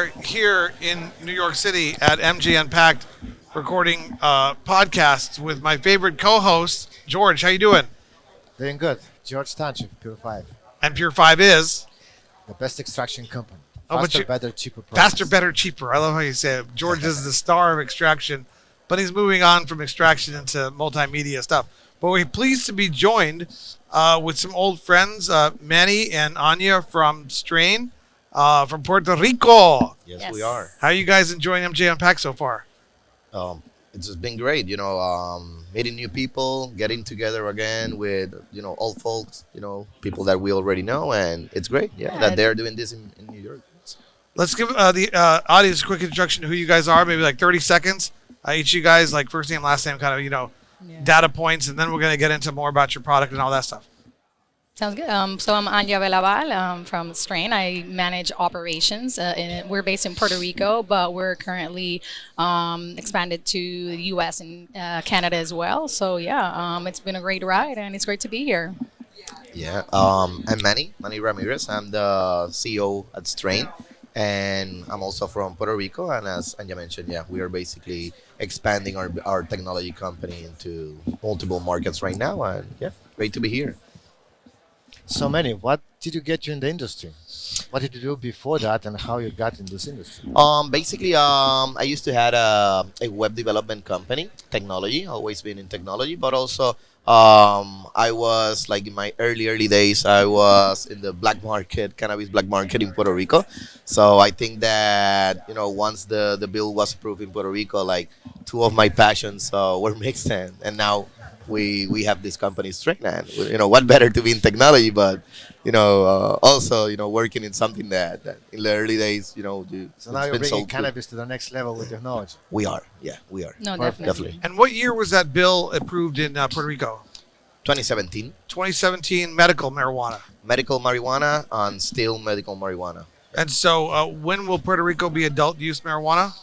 are here in New York City at MG Unpacked, recording podcasts with my favorite co-host George. How you doing? Doing good. George Stantchev, Pure 5. And Pure Five is The best extraction company. oh, but Faster, you better, cheaper faster, process. better, cheaper. I love how you say it. George is the star of extraction, but he's moving on from extraction into multimedia stuff. But we're pleased to be joined with some old friends, Manny and Anya from Strain, from Puerto Rico. Yes, we are. Yes. How are you guys enjoying MJ Unpack so far? It's just been great, meeting new people, getting together again with, old folks, people that we already know, and it's great, Yeah. that they're doing this in New York. Let's give the audience a quick introduction to who you guys are, maybe like 30 seconds. Each of you guys, like first name, last name, kind of, Yeah. data points, and then we're going to get into more about your product and all that stuff. Sounds good. So I'm Anya Belaval from Strain. I manage operations. We're based in Puerto Rico, but we're currently expanded to the U.S. and Canada as well. So yeah, it's been a great ride, and it's great to be here. Yeah, I'm Manny Ramirez. I'm the CEO at Strain, and I'm also from Puerto Rico. And as Anja mentioned, yeah, we are basically expanding our technology company into multiple markets right now, and yeah, great to be here. So many. What did you get you in the industry? What did you do before that and how you got in this industry? Basically, I used to had a web development company, technology, always been in technology, but also I was like in my early days, I was in the black market, cannabis black market in Puerto Rico. So I think that, once the bill was approved in Puerto Rico, like two of my passions were mixed and now we have this company straight and what better to be in technology, but also working in something that in the early days So now it's you're been bringing sold good. cannabis to the next level with technology. We are, yeah, we are. No, Perfect. definitely. And what year was that bill approved in Puerto Rico? 2017, 2017 medical marijuana. medical marijuana and still medical marijuana. And so when will Puerto Rico be adult use marijuana?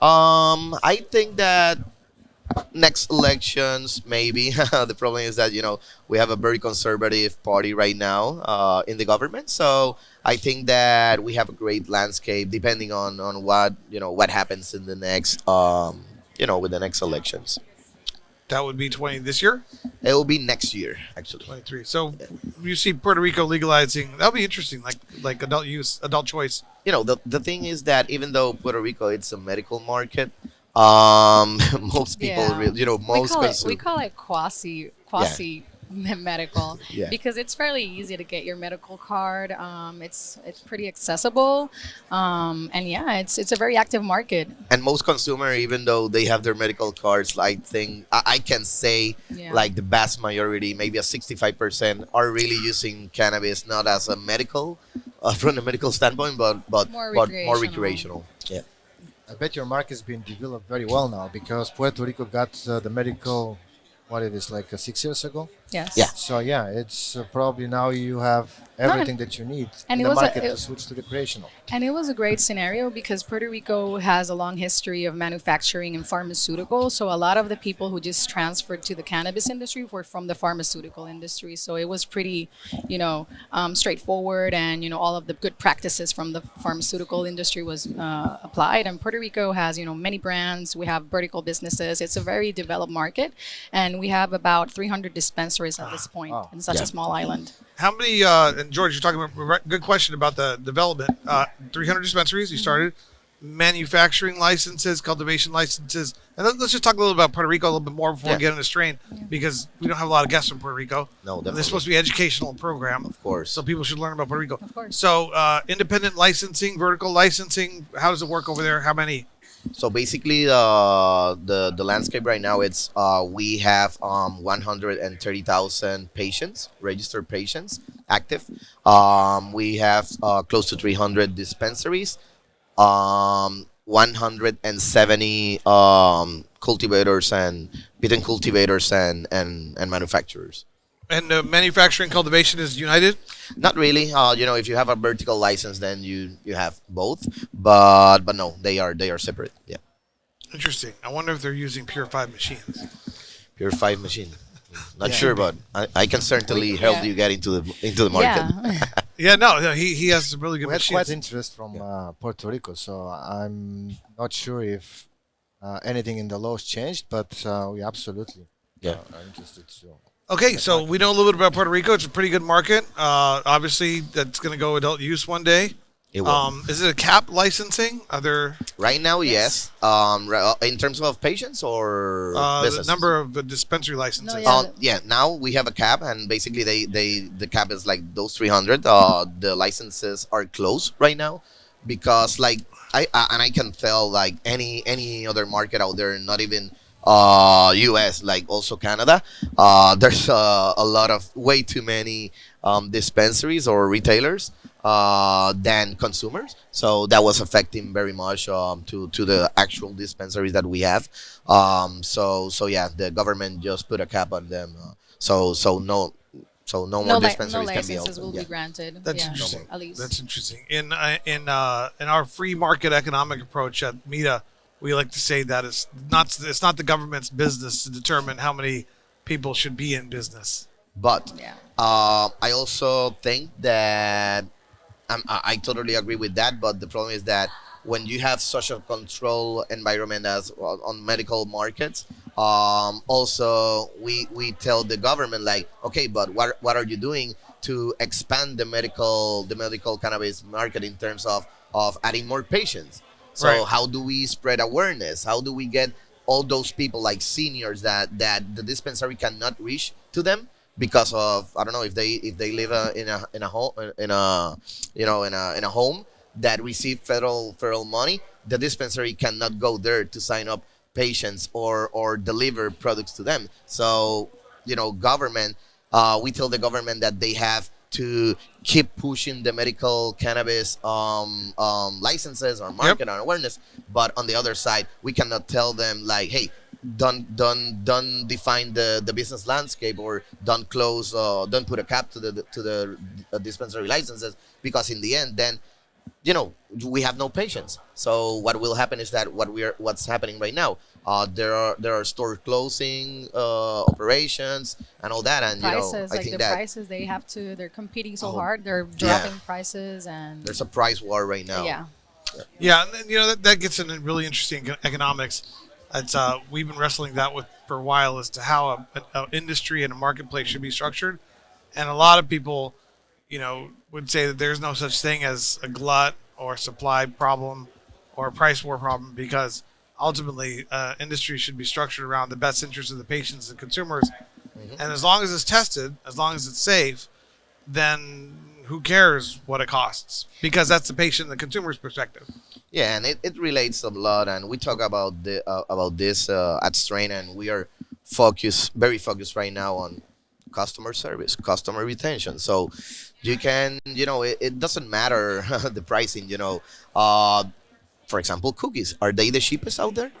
I think that next elections maybe. The problem is that we have a very conservative party right now in the government, so I think that we have a great landscape depending on what happens in the next with the next elections. That would be 20 this year, It will be next year actually. 23. So you see Puerto Rico legalizing. That'll be interesting, like adult use, adult choice. The thing is that even though Puerto Rico it's a medical market, most people Yeah. most We call it quasi medical Yeah. because it's fairly easy to get your medical card. It's pretty accessible, and yeah, it's a very active market. and most consumer even though they have their medical cards, I think I can say Yeah. like the vast majority, maybe a 65% are really using cannabis not as a medical from the medical standpoint, More more recreational. recreational. Yeah. I bet your market is being developed very well now because Puerto Rico got the medical, what it is, like 6 years ago. Yes. Yeah. So yeah, it's probably now you have everything that you need and in it the was market to it- switch to recreational. And it was a great scenario because Puerto Rico has a long history of manufacturing and pharmaceuticals. So a lot of the people who just transferred to the cannabis industry were from the pharmaceutical industry. So it was pretty, straightforward, and all of the good practices from the pharmaceutical industry was applied. And Puerto Rico has many brands. We have vertical businesses. It's a very developed market, and we have about 300 dispensaries at this point Wow. in such Yeah. a small island. How many? And George, you're talking about good question about the development. 300 dispensaries. You started manufacturing licenses, cultivation licenses, and let's just talk a little about Puerto Rico a little bit more before Yeah. we get into strain, because we don't have a lot of guests from Puerto Rico. No, And this is definitely. supposed to be an educational program, Of course. so people should learn about Puerto Rico. Of course. So independent licensing, vertical licensing. How does it work over there? How many? So basically, the landscape right now it's we have 130,000 patients, registered patients, active. We have close to 300 dispensaries, 170 cultivators and between cultivators and manufacturers. And manufacturing cultivation is united. Not really. If you have a vertical license, then you have both. But no, they are separate. Yeah. Interesting. I wonder if they're using Pure 5 machines. Pure 5 machine. Not Yeah. sure, but I can certainly help Yeah. you get into the market. Yeah. Yeah, no, he has some really good We had quite machines. interest from Puerto Rico, so I'm not sure if anything in the laws changed, but we absolutely Yeah, are interested to Okay, get so we know a marketing. little bit about Puerto Rico. It's a pretty good market. Obviously, that's going to go adult use one day. it will. Is it a cap licensing? Are there Right now, Yes. yes. In terms of patients or the businesses. number of dispensary No, licenses? yeah. Yeah, now we have a cap, and basically the cap is like those 300. The licenses are closed right now because like I can tell like any other market out there, not even US, like also Canada. There's a lot of way too many dispensaries or retailers than consumers. So that was affecting very much to the actual dispensaries that we have. So yeah, the government just put a cap on them. So no more No dispensaries can be licenses open. will Yeah, be granted. That's Yeah, no more. interesting. at least. That's interesting. In our free market economic approach at MITA, we like to say that it's not the government's business to determine how many people should be in business. But Yeah. I also think that I totally agree with that. But the problem is that when you have such a control environment as well on medical markets, also we tell the government like, okay, but what are you doing to expand the medical cannabis market in terms of adding more patients? Right. So how do we spread awareness? How do we get all those people like seniors that the dispensary cannot reach to them because of I don't know if they live in a home in a home that receive federal money, the dispensary cannot go there to sign up patients or deliver products to them. So government, we tell the government that they have to keep pushing the medical cannabis licenses or Yep. market and awareness, but on the other side we cannot tell them like, hey, don't define the business landscape, or don't put a cap to the dispensary licenses, because in the end then we have no patience. So what will happen is that what's happening right now, there are store closing operations and all that, and Prices, I like think the that prices, they're competing so oh, hard. They're yeah, dropping prices and there's a price war right now. yeah. Yeah, and then, that gets into really interesting economics. It's we've been wrestling that with for a while as to how a industry and a marketplace should be structured, and a lot of people, would say that there's no such thing as a glut or supply problem or a price war problem because ultimately industry should be structured around the best interests of the patients and consumers, Hmm. and as long as it's tested, as long as it's safe, then who cares what it costs because that's the patient and the consumer's perspective. Yeah, and it relates a lot, and we talk about this at Strain, and we are very focused right now on customer service, customer retention. So you can, it doesn't matter the pricing. For example, cookies, are they the cheapest out there?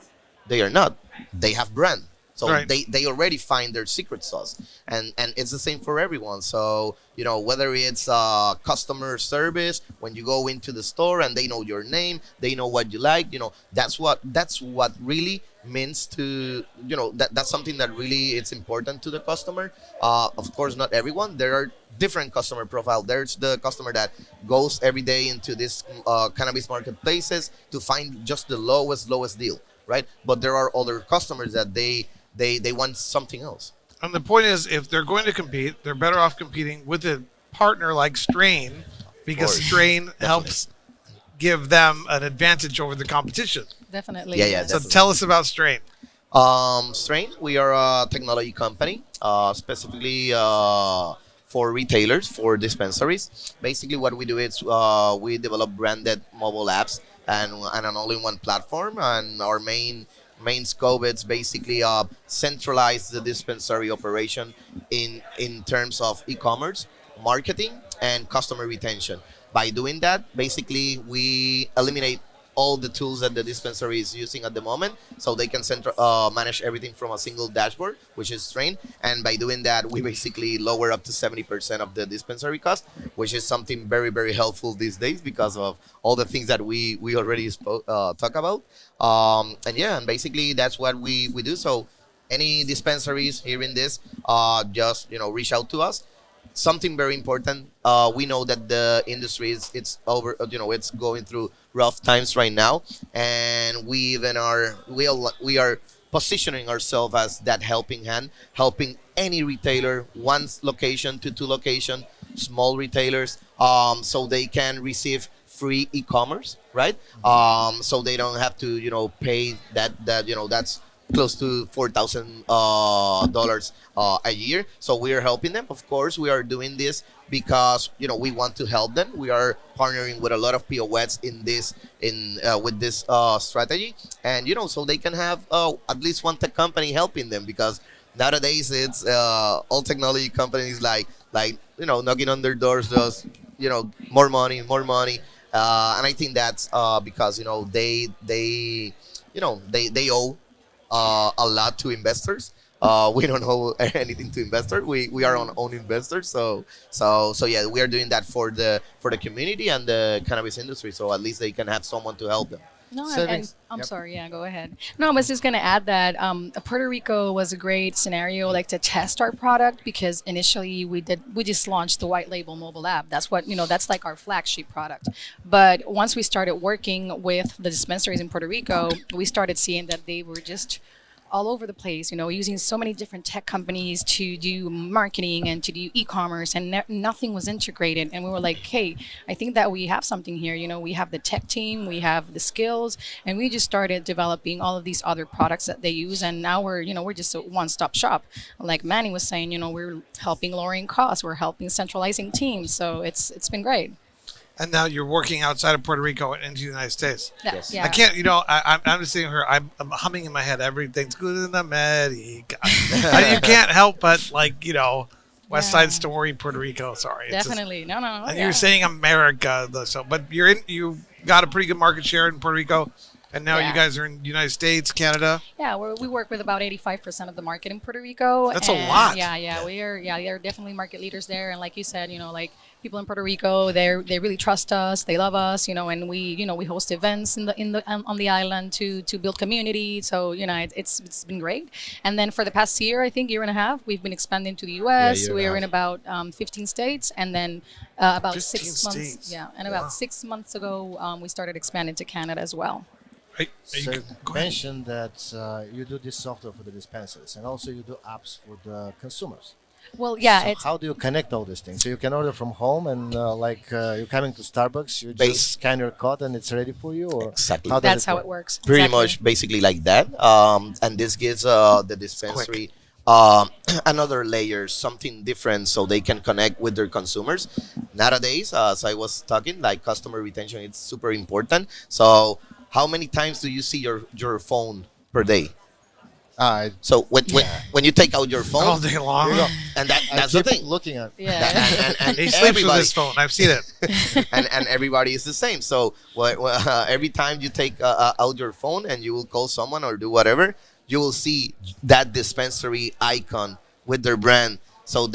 They are not. They have brand. So Right. they already find their secret sauce, and it's the same for everyone. So whether it's customer service when you go into the store and they know your name, they know what you like. That's what really means to that's something that really it's important to the customer. Of course, not everyone. There are different customer profile. There's the customer that goes every day into this cannabis marketplaces to find just the lowest deal, right? But there are other customers that they want something else. And the point is, if they're going to compete, they're better off competing with a partner like Strain Of because course, Strain definitely. helps give them an advantage over the competition. Definitely, Yeah, yeah, So yes. definitely. tell us about Strain. Strain, we are a technology company, specifically for retailers, for dispensaries. Basically, what we do is we develop branded mobile apps and an all-in-one platform. And our main scope is basically centralize the dispensary operation in terms of e-commerce, marketing, and customer retention. By doing that, basically we eliminate all the tools that the dispensary is using at the moment, so they can manage everything from a single dashboard, which is Strain. And by doing that, we basically lower up to 70% of the dispensary cost, which is something very, very helpful these days because of all the things that we already talk about. And yeah, and basically that's what we do. So any dispensaries hearing this, just reach out to us. Something very important. We know that the industry is it's over. It's going through rough times right now, and we are positioning ourselves as that helping hand, helping any retailer, one location to two location, small retailers, so they can receive free e-commerce, right? So they don't have to pay that's close to $4,000 a year. So we are helping them. Of course, we are doing this because we want to help them. We are partnering with a lot of POS in this in with this strategy, and so they can have at least one tech company helping them because nowadays it's all technology companies like knocking on their doors just more money, more money. And I think that's because they owe a lot to investors. We don't owe anything to investors. We are our own investors. So yeah, we are doing that for the community and the cannabis industry. So at least they can have someone to help them. No, and Savings. I'm Yep. sorry. Yeah, go ahead. No, I was just gonna add that Puerto Rico was a great scenario, like to test our product because initially we just launched the white label mobile app. That's what that's like our flagship product. But once we started working with the dispensaries in Puerto Rico, we started seeing that they were just all over the place, using so many different tech companies to do marketing and to do e-commerce, and nothing was integrated. And we were like, hey, I think that we have something here. We have the tech team, we have the skills, and we just started developing all of these other products that they use. And now we're just a one-stop shop. Like Manny was saying, we're helping lowering costs, we're helping centralizing teams. So it's been great. And now you're working outside of Puerto Rico and into the United States. Yes. Yeah. I can't, I'm just sitting here, I'm humming in my head, everything's good in America. You can't help but, West Yeah. Side Story, Puerto Rico. Sorry. It's just- Definitely. No. and Yeah. you're saying America, though, but you got a pretty good market share in Puerto Rico, and now you Yeah. guys are in the United States, Canada. Yeah, we work with about 85% of the market in Puerto Rico. That's a and lot. Yeah, they're definitely market leaders there. And like you said, people in Puerto Rico, they really trust us, they love us, and we host events on the island to build community. So it's been great. And then for the past year, I think year and a half, we've been expanding to the U.S. year and a We're half. in about 15 states, and then about 15 6 months. states. Yeah, and Wow. about 6 months ago, we started expanding to Canada as well. So you go ahead. mentioned that you do this software for the dispensaries and also you do apps for the consumers. Well, yeah, So it's how do you connect all these things? So you can order from home and you're coming to Starbucks, you Base- just scan your code and it's ready for you, or Exactly. how does that's how work? it works. Pretty Exactly. much basically like that. And this gives the dispensary another layer, something different, so they can connect with their consumers. Nowadays, as I was talking, like customer retention is super important. So how many times do you see your phone per day? I, So when you take out your phone, All day long. you know, and I that's the keep thing. looking at. Yeah. And He sleeps with everybody his phone. I've seen it. and everybody is the same. So every time you take out your phone and you will call someone or do whatever, you will see that dispensary icon with their brand. So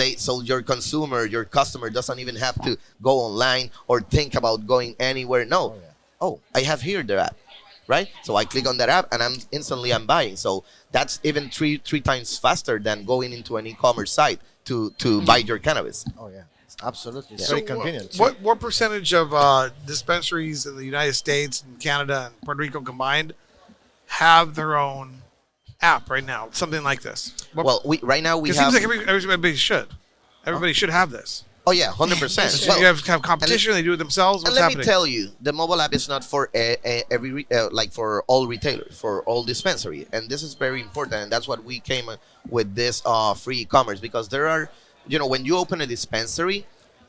your consumer, your customer doesn't even have to go online or think about going anywhere. No, Oh, yeah. oh, I have here the app, right? So I click on that app and I'm buying. So that's even three times faster than going into an e-commerce site to buy your cannabis. Oh yeah, absolutely. It's So very convenient. too. What percentage of dispensaries in the United States and Canada and Puerto Rico combined have their own app right now? Something like this. Well, right now we It have. seems like everybody should. Everybody should have this. Oh yeah, 100%. So Well, you have competition. They do it themselves. and What's let happening? me tell you, the mobile app is not for like for all retailers, for all dispensary, and this is very important. And that's what we came with this free e-commerce, because there are, when you open a dispensary,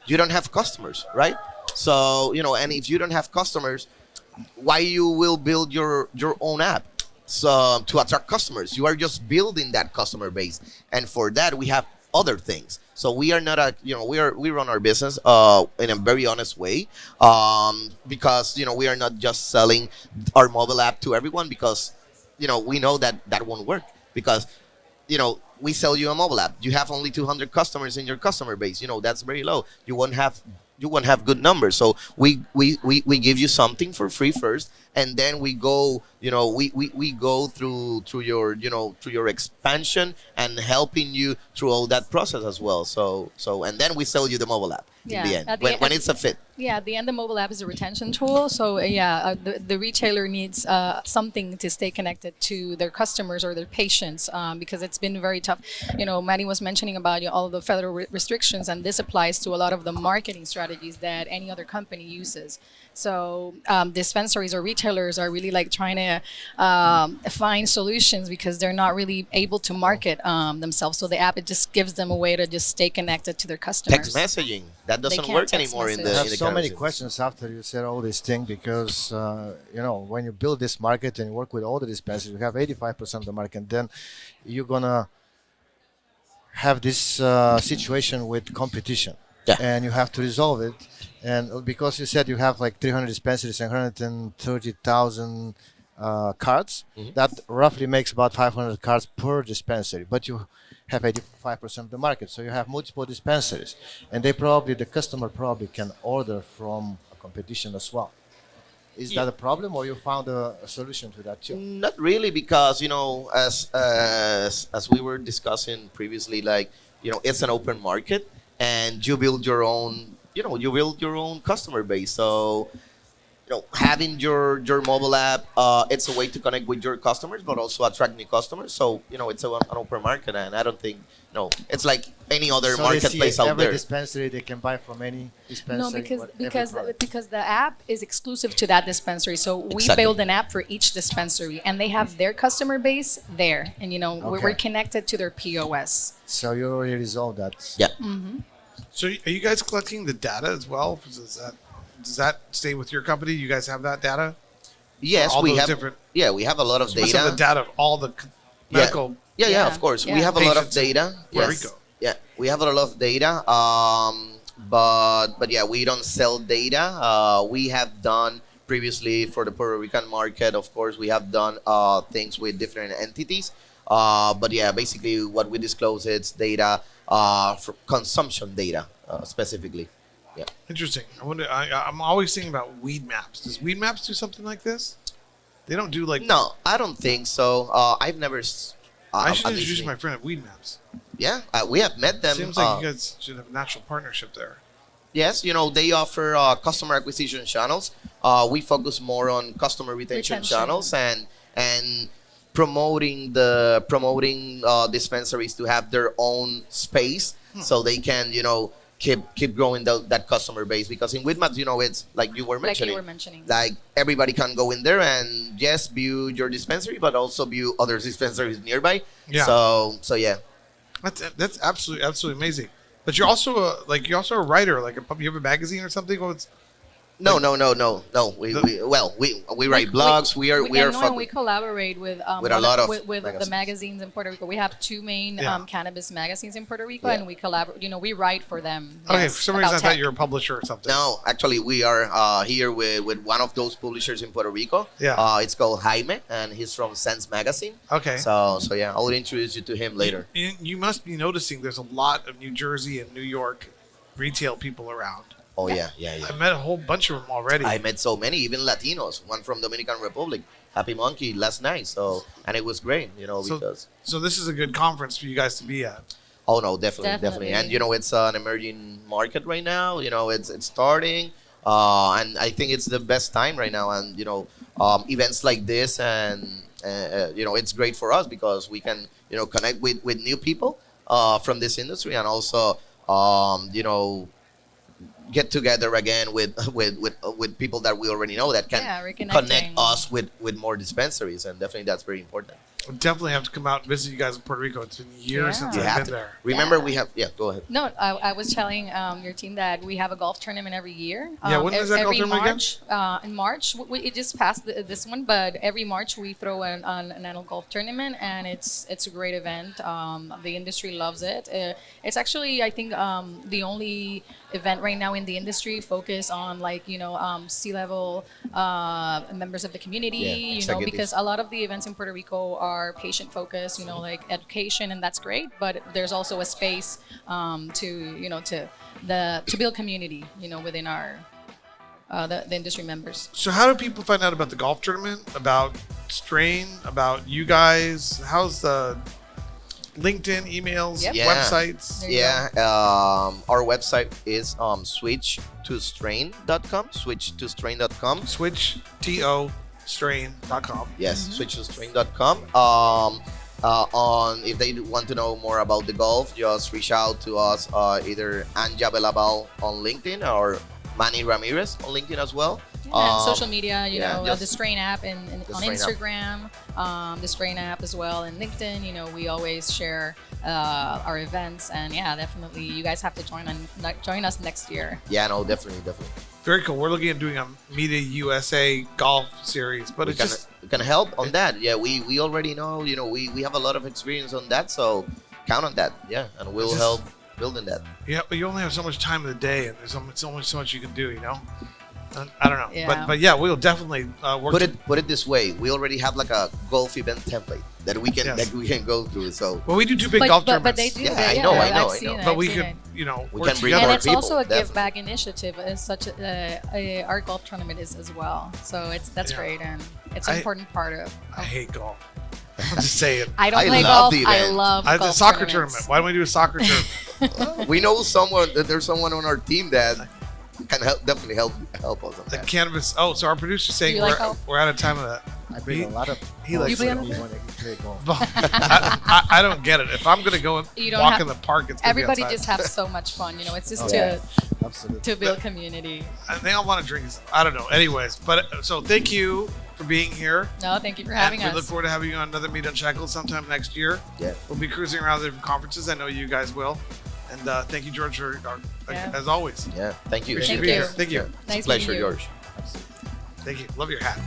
you don't have customers, right? So and if you don't have customers, why you will build your own app? So to attract customers, you are just building that customer base, and for that we have other things. So we are not we run our business in a very honest way, because we are not just selling our mobile app to everyone, because we know that won't work, because we sell you a mobile app, you have only 200 customers in your customer base, that's very low. You won't have you won't have good numbers. So we give you something for free first, and then we go, we go through your, through your expansion and helping you through all that process as well. So and then we sell you the mobile app in the Yeah, end at when it's a fit. yeah, at the end, the mobile app is a retention tool. So the retailer needs something to stay connected to their customers or their patients, because it's been very tough. Manny was mentioning about all the federal restrictions, and this applies to a lot of the marketing strategies that any other company uses. So dispensaries or retailers are really like trying to find solutions because they're not really able to market themselves. So the app, it just gives them a way to just stay connected to their customers. Text messaging, that doesn't can't work text anymore in message. the I in have the so many cannabis industry. questions after you said all these things because when you build this market and you work with all the dispensaries, you have 85% of the market. And then you're gonna have this situation with competition, Yeah. and you have to resolve it. And because you said you have like 300 dispensaries and 130,000 cards, Mhm. that roughly makes about 500 cards per dispensary. But you have 85% of the market, so you have multiple dispensaries, and the customer probably can order from a competition as well. Is Yeah. that a problem, or you found a solution to that too? Not really, because as we were discussing previously, like, it's an open market, and you build your own, customer base. So, having your mobile app, it's a way to connect with your customers, but also attract new customers. So, it's an open market, and I don't think, it's like any other So they see marketplace out every there. dispensary they can buy from any dispensary. No, because every because product. because the app is exclusive to that dispensary. So we Exactly. build an app for each dispensary, and they have their customer base there, and we're Okay. connected to their POS. So you already resolved that. Yeah. So are you guys collecting the data as well? Does that stay with your company? You guys have that data? Yes, all we those have. different- Yeah, we have a lot of You must have data. the data of all the Yeah. medical. Yeah, Yeah, of course. We yeah. have a lot of Patients in data. Puerto Yes. Rico. Yeah, we have a lot of data. But yeah, we don't sell data. We have done previously for the Puerto Rican market. Of course, we have done things with different entities. But yeah, basically what we disclose is data for consumption data specifically. Yeah. Interesting. I wonder. I'm always thinking about Weed Maps. Does Weed Maps do something like this? They don't do like. No, I don't think so. I've never. I should at introduce least my friend at Weed Maps. Yeah, we have met them. Seems like you guys should have a natural partnership there. Yes, they offer customer acquisition channels. We focus more on customer retention channels and promoting dispensaries to have their own space so they can keep growing that customer base, because in Widmats, it's like you were Like you mentioning, were mentioning. like everybody can go in there and yes, view your dispensary, but also view other dispensaries nearby. Yeah. So yeah. That's absolutely amazing. But you're also a writer. You have a magazine or something. No. We write blogs. We are and we collaborate with with a lot of with the magazines. magazines in Puerto Rico. We have two main Yeah. cannabis magazines in Puerto Rico, Yeah. and we collaborate. We write for them. Okay, yes, for some about reason I thought tech. you were a publisher or something. No, actually, we are here with one of those publishers in Puerto Rico. Yeah. It's called Jaime, and he's from Sense Magazine. Okay. So yeah, I'll introduce you to him later. You must be noticing there's a lot of New Jersey and New York retail people around. Oh yeah. I met a whole bunch of them already. I met so many, even Latinos. One from Dominican Republic, Happy Monkey, last night. And it was great, So- because. So this is a good conference for you guys to be at. Oh no, definitely. Definitely. And it's an emerging market right now. It's starting, and I think it's the best time right now. And events like this, and it's great for us because we can connect with new people from this industry, and also get together again with people that we already know that can reconnecting. connect us with more dispensaries, and definitely that's very important. We'll definitely have to come out and visit you guys in Puerto Rico. It's been years Yeah. since You I've have been to. there. Remember, Yeah. we have. Yeah, go ahead. No, I was telling your team that we have a golf tournament every year. Yeah, when is that golf every tournament again? March, in March, it just passed this one, but every March we throw an annual golf tournament, and it's a great event. The industry loves it. It's actually, I think, the only event right now in the industry focused on C-level members of the community. Yeah, executives. Because a lot of the events in Puerto Rico are patient focused, like education, and that's great. But there's also a space to build community, within our the industry members. So how do people find out about the golf tournament, about Strain, about you guys? How's the LinkedIn, emails, Yep. Yeah. websites? There you Yeah, our website is switchtostrain.com. Switchtostrain.com. Switch to strain.com. Yes, switchtostrain.com. On if they want to know more about the golf, just reach out to us, either Anja Belaval on LinkedIn or Manny Ramirez on LinkedIn as well. Yeah, and social media, just the Strain app and the on Strain app. Instagram, the Strain app as well, and LinkedIn. We always share our events, and yeah, definitely, you guys have to join us next year. Yeah, no, definitely. Very cool. We're looking at doing a MITA USA golf series, but We it's can, just we can help on that. Yeah, we already know. We have a lot of experience on that, so count on that. Yeah, and we'll Just- help building that. yeah, but you only have so much time in the day, and there's only so much you can do. And I don't know, Yeah. but yeah, we'll definitely work. Put it this way: we already have like a golf event template that we can Yes. go through. So Well, we do two big golf but tournaments, they do. Yeah, they, I know, I I've know. seen it, but I've we seen could, it. We work can bring together. And our it's people, also a definitely. give back initiative. It's such our golf tournament is as well. So that's Yeah. great, and it's an I- important part of. I hate golf. I'm just saying. I don't I play love golf. the I event. love The golf soccer tournaments. tournament. Why don't we do a soccer tournament? we know someone that there's someone on our team that can definitely help us on The that. Cannabis. Oh, so our producer's saying You we're, like golf? we're out of time of that. I bring He- a lot of. he likes golf to- with me when I play golf. I don't get it. If I'm gonna go and You don't walk have- in the park, it's gonna Everybody be outside. just has so much fun. It's just Oh, to yeah. Absolutely. to build community. And they all want to drink. I don't know. Anyways, but so thank you for being here. No, thank you for having and we us. look forward to having you on another Meet Unshackled sometime next year. Yeah. We'll be cruising around the different conferences. I know you guys will. And thank you, George, for Yeah. as always. Yeah, thank you. Appreciate Thank being you. here. Thank you. Yeah, it's Nice a pleasure, meeting you. George. Thank you. Love your hat.